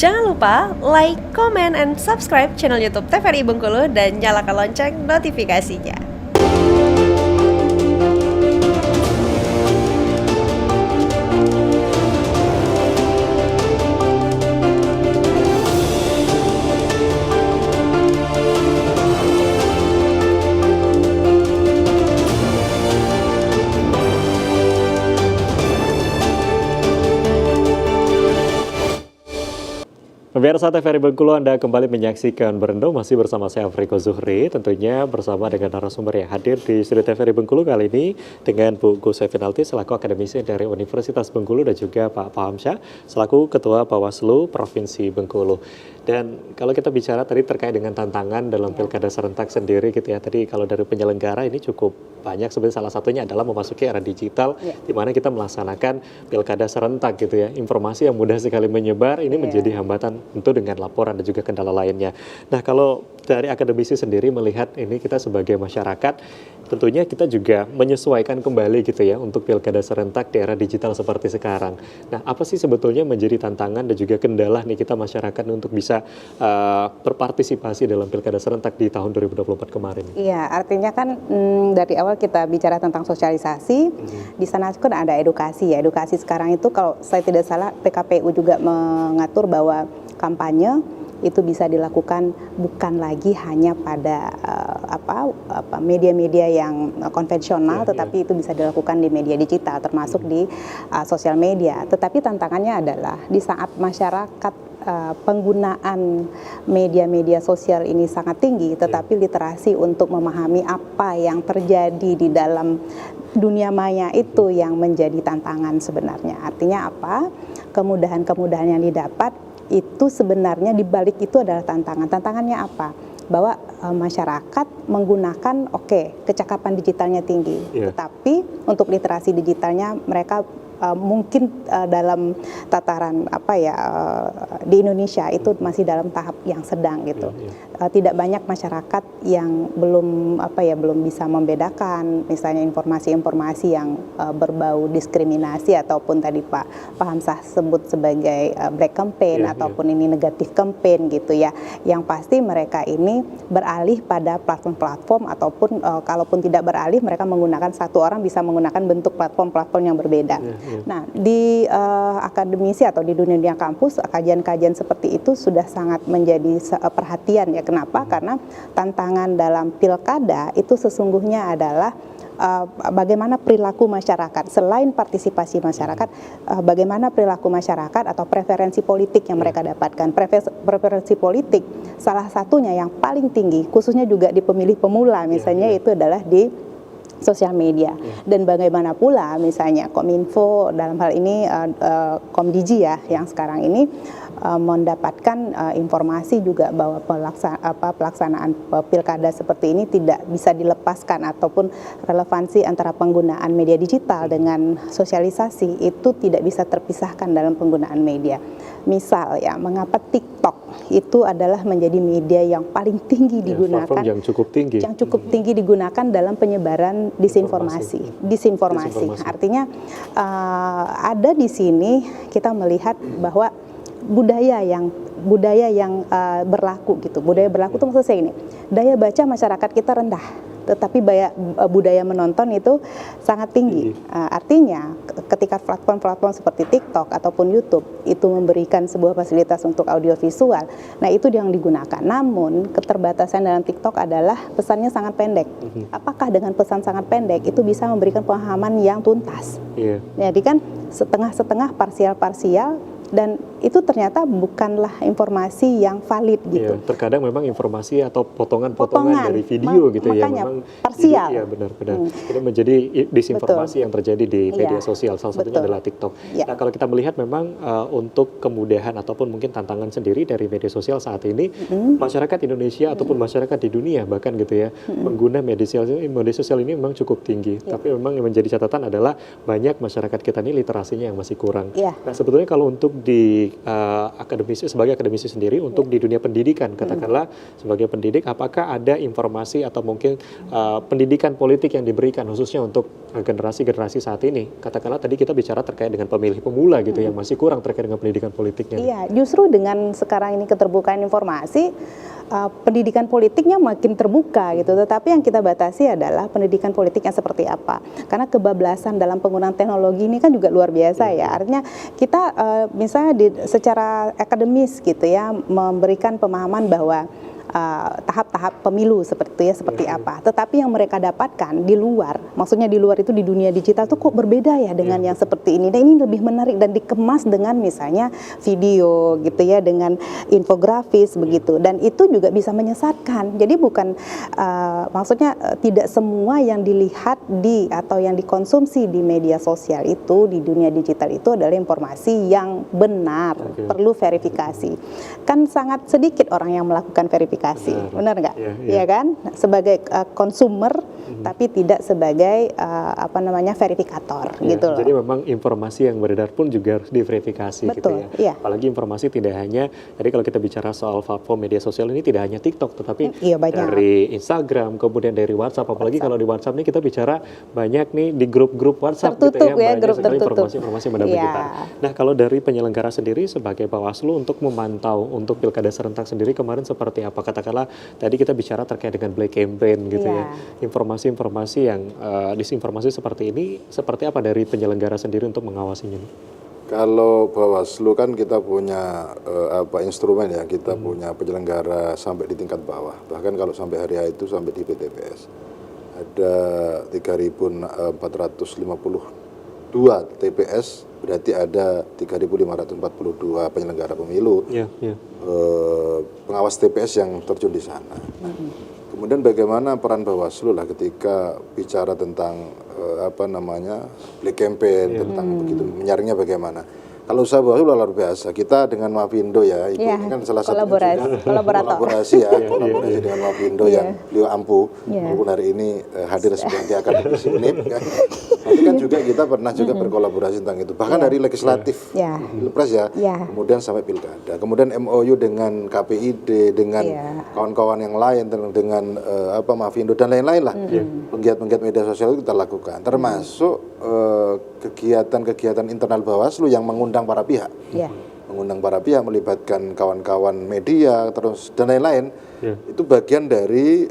Jangan lupa like, comment, and subscribe channel YouTube TVRI Bengkulu dan nyalakan lonceng notifikasinya. Pemirsa TVRI Bengkulu, Anda kembali menyaksikan Berendo masih bersama saya Afriko Zuhri, tentunya bersama dengan narasumber yang hadir di studio TVRI Bengkulu kali ini dengan Bu Gus Fevinalti selaku akademisi dari Universitas Bengkulu dan juga Pak Pahamsyah selaku Ketua Bawaslu Provinsi Bengkulu. Dan kalau kita bicara tadi terkait dengan tantangan dalam pilkada serentak sendiri gitu ya, tadi kalau dari penyelenggara ini cukup banyak, sebenarnya salah satunya adalah memasuki era digital di mana kita melaksanakan pilkada serentak gitu ya. Informasi yang mudah sekali menyebar ini menjadi hambatan tentu dengan laporan dan juga kendala lainnya. Nah, kalau dari akademisi sendiri melihat ini kita sebagai masyarakat, tentunya kita juga menyesuaikan kembali gitu ya untuk pilkada serentak di era digital seperti sekarang. Nah, apa sih sebetulnya menjadi tantangan dan juga kendala nih kita masyarakat untuk bisa berpartisipasi dalam pilkada serentak di tahun 2024 kemarin? Iya, artinya kan dari awal kita bicara tentang sosialisasi, di sana kan ada edukasi ya. Edukasi sekarang itu kalau saya tidak salah PKPU juga mengatur bahwa kampanye itu bisa dilakukan bukan lagi hanya pada media-media yang konvensional, tetapi itu bisa dilakukan di media digital, termasuk di sosial media. Tetapi tantangannya adalah di saat masyarakat penggunaan media-media sosial ini sangat tinggi, tetapi literasi untuk memahami apa yang terjadi di dalam dunia maya itu yang menjadi tantangan sebenarnya. Artinya apa? Kemudahan-kemudahan yang didapat itu sebenarnya di balik itu adalah tantangan. Tantangannya apa? Bahwa masyarakat menggunakan kecakapan digitalnya tinggi, tetapi untuk literasi digitalnya mereka mungkin dalam tataran di Indonesia itu masih dalam tahap yang sedang gitu. Tidak banyak masyarakat yang belum bisa membedakan misalnya informasi-informasi yang berbau diskriminasi ataupun tadi Pak Hamzah sebut sebagai black campaign ataupun ini negatif campaign gitu ya. Yang pasti mereka ini beralih pada platform-platform ataupun kalaupun tidak beralih mereka menggunakan, satu orang bisa menggunakan bentuk platform-platform yang berbeda. Nah, di akademisi atau di dunia kampus, kajian-kajian seperti itu sudah sangat menjadi perhatian ya. Kenapa? Karena tantangan dalam pilkada itu sesungguhnya adalah bagaimana perilaku masyarakat. Selain partisipasi masyarakat, bagaimana perilaku masyarakat atau preferensi politik yang mereka dapatkan. Preferensi politik salah satunya yang paling tinggi, khususnya juga di pemilih pemula misalnya, itu adalah di sosial media. Dan bagaimana pula misalnya Kominfo dalam hal ini Komdigi ya yang sekarang ini mendapatkan informasi juga bahwa pelaksanaan pilkada seperti ini tidak bisa dilepaskan ataupun relevansi antara penggunaan media digital dengan sosialisasi itu tidak bisa terpisahkan dalam penggunaan media. Misal ya, mengapa TikTok itu adalah menjadi media yang paling tinggi digunakan, platform yang cukup tinggi digunakan dalam penyebaran disinformasi. Artinya ada di sini kita melihat bahwa budaya yang berlaku gitu. Budaya berlaku itu maksud saya ini, daya baca masyarakat kita rendah, tetapi budaya menonton itu sangat tinggi. Artinya ketika platform-platform seperti TikTok ataupun YouTube itu memberikan sebuah fasilitas untuk audiovisual, nah itu yang digunakan. Namun keterbatasan dalam TikTok adalah pesannya sangat pendek. Apakah dengan pesan sangat pendek itu bisa memberikan pemahaman yang tuntas? Jadi kan setengah-setengah, parsial-parsial, dan itu ternyata bukanlah informasi yang valid gitu. Terkadang memang informasi atau potongan dari video gitu ya, memang parsial. Iya benar-benar. Ini menjadi disinformasi yang terjadi di media sosial, salah satunya adalah TikTok. Nah, kalau kita melihat memang untuk kemudahan ataupun mungkin tantangan sendiri dari media sosial saat ini, masyarakat Indonesia ataupun masyarakat di dunia bahkan gitu ya, pengguna media sosial ini memang cukup tinggi. Tapi memang yang menjadi catatan adalah banyak masyarakat kita ini literasinya yang masih kurang. Nah, sebetulnya kalau untuk di akademisi sebagai akademisi sendiri untuk di dunia pendidikan, katakanlah sebagai pendidik, apakah ada informasi atau mungkin pendidikan politik yang diberikan khususnya untuk generasi-generasi saat ini? Katakanlah tadi kita bicara terkait dengan pemilih pemula gitu yang masih kurang terkait dengan pendidikan politiknya. Iya, justru dengan sekarang ini keterbukaan informasi, pendidikan politiknya makin terbuka gitu. Tetapi yang kita batasi adalah pendidikan politiknya seperti apa. Karena kebablasan dalam penggunaan teknologi ini kan juga luar biasa ya. Artinya kita misalnya secara akademis gitu ya, memberikan pemahaman bahwa tahap-tahap pemilu seperti apa. Tetapi yang mereka dapatkan di luar, maksudnya di luar itu di dunia digital tuh kok berbeda ya dengan yang seperti ini. Dan ini lebih menarik dan dikemas dengan misalnya video gitu ya, dengan infografis begitu. Dan itu juga bisa menyesatkan. Jadi bukan maksudnya tidak semua yang dilihat di atau yang dikonsumsi di media sosial itu, di dunia digital itu adalah informasi yang benar, perlu verifikasi. Kan sangat sedikit orang yang melakukan verifikasi. Benar nggak? Ya kan? Sebagai konsumer, tapi tidak sebagai verifikator gitu loh. Jadi memang informasi yang beredar pun juga harus diverifikasi. Betul, gitu ya. Apalagi informasi tidak hanya, tadi kalau kita bicara soal platform media sosial ini tidak hanya TikTok, tetapi dari Instagram, kemudian dari WhatsApp. Apalagi kalau di WhatsApp ini kita bicara banyak nih di grup-grup WhatsApp tertutup, gitu ya, banyak sekali tertutup. informasi yang mendapat. Nah, kalau dari penyelenggara sendiri sebagai Bawaslu untuk memantau untuk pilkada serentak sendiri kemarin seperti apa? Katakanlah tadi kita bicara terkait dengan black campaign gitu ya. Informasi-informasi yang disinformasi seperti ini seperti apa dari penyelenggara sendiri untuk mengawasinya? Kalau Bawaslu kan kita punya instrumen ya, kita punya penyelenggara sampai di tingkat bawah. Bahkan kalau sampai hari H itu sampai di PTPS. Ada 3.452 TPS, berarti ada 3.542 penyelenggara pemilu, pengawas TPS yang terjun di sana. Kemudian bagaimana peran Bawaslu lah ketika bicara tentang black campaign, tentang begitu menyaringnya bagaimana. Kalau usaha Bawaslu luar biasa, kita dengan Mavindo ya, Ibu ini kan salah satu kolaborasi ya, kolaborasi dengan Mavindo yang beliau ampuh, walaupun hari ini hadir sebagai akademisi UNIP kan. Tapi kan juga kita pernah juga berkolaborasi tentang itu, bahkan dari legislatif, pilpres ya, kemudian sampai pilkada, kemudian MOU dengan KPID, dengan kawan-kawan yang lain, dengan Mavindo dan lain-lain lah, penggiat-penggiat media sosial itu kita lakukan, termasuk kegiatan-kegiatan internal Bawaslu yang mengundang para pihak, melibatkan kawan-kawan media, terus dan lain-lain. Itu bagian dari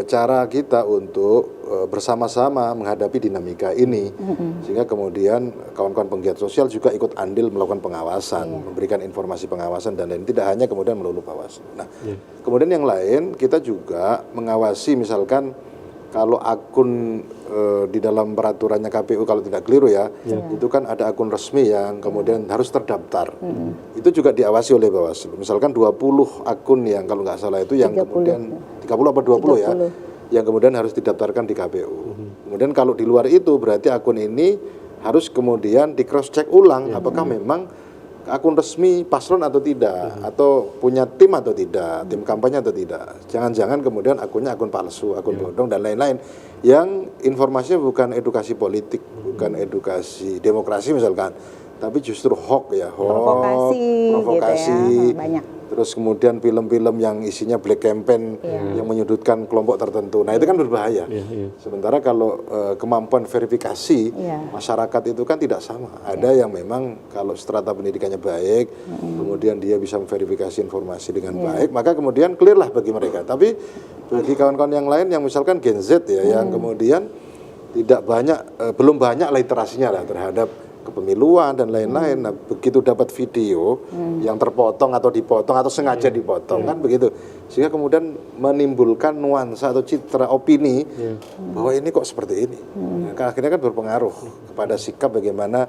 cara kita untuk bersama-sama menghadapi dinamika ini, sehingga kemudian kawan-kawan penggiat sosial juga ikut andil melakukan pengawasan, memberikan informasi pengawasan dan lain, tidak hanya kemudian melulu Bawaslu. Nah, kemudian yang lain kita juga mengawasi misalkan kalau akun di dalam peraturannya KPU kalau tidak keliru ya, itu kan ada akun resmi yang kemudian harus terdaftar. Itu juga diawasi oleh Bawaslu. Misalkan 20 akun yang kalau nggak salah itu yang 30. Kemudian 30 apa 20 ya, yang kemudian harus didaftarkan di KPU. Kemudian kalau di luar itu berarti akun ini harus kemudian di cross check ulang apakah memang akun resmi paslon atau tidak, atau punya tim atau tidak, tim kampanye atau tidak. Jangan-jangan kemudian akunnya akun palsu, akun bodong dan lain-lain yang informasinya bukan edukasi politik, bukan edukasi demokrasi misalkan, tapi justru hoax ya, provokasi gitu ya, banyak. Terus kemudian film-film yang isinya black campaign yang menyudutkan kelompok tertentu. Nah, itu kan berbahaya. Sementara kalau kemampuan verifikasi masyarakat itu kan tidak sama. Ada yang memang kalau strata pendidikannya baik, kemudian dia bisa memverifikasi informasi dengan baik, maka kemudian clear lah bagi mereka. Tapi bagi kawan-kawan yang lain yang misalkan Gen Z ya, yang kemudian tidak banyak, belum banyak literasinya lah terhadap kepemiluan dan lain-lain. Nah, begitu dapat video yang terpotong atau dipotong atau sengaja dipotong kan begitu, sehingga kemudian menimbulkan nuansa atau citra opini bahwa ini kok seperti ini. Nah, akhirnya kan berpengaruh kepada sikap bagaimana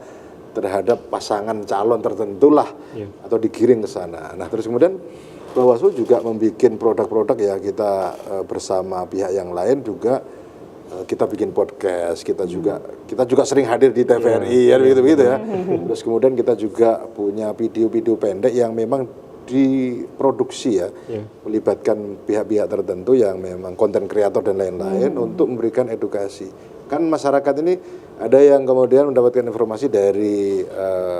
terhadap pasangan calon tertentu lah atau digiring ke sana. Nah, terus kemudian Bawaslu juga membuat produk-produk ya, kita bersama pihak yang lain juga kita bikin podcast, kita juga sering hadir di TVRI begitu ya. Terus kemudian kita juga punya video-video pendek yang memang diproduksi ya, melibatkan pihak-pihak tertentu yang memang konten kreator dan lain-lain untuk memberikan edukasi. kan masyarakat ini ada yang kemudian mendapatkan informasi dari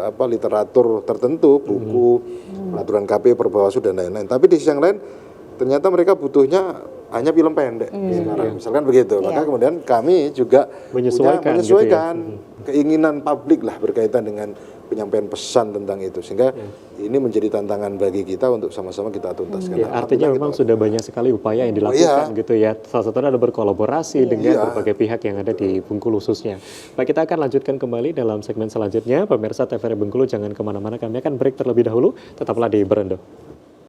literatur tertentu, buku, peraturan KPU, Perbawaslu dan lain-lain. Tapi di sisi yang lain ternyata mereka butuhnya hanya film pendek sekarang, misalkan begitu. Maka kemudian kami juga menyesuaikan gitu ya. keinginan publik lah berkaitan dengan penyampaian pesan tentang itu, sehingga ini menjadi tantangan bagi kita untuk sama-sama kita tuntaskan. Ya, artinya memang sudah banyak sekali upaya yang dilakukan gitu ya. Salah satunya ada berkolaborasi dengan berbagai pihak yang ada di Bengkulu khususnya. Baik, kita akan lanjutkan kembali dalam segmen selanjutnya. Pemirsa TVRI Bengkulu jangan kemana-mana, kami akan break terlebih dahulu. Tetaplah di Berendo.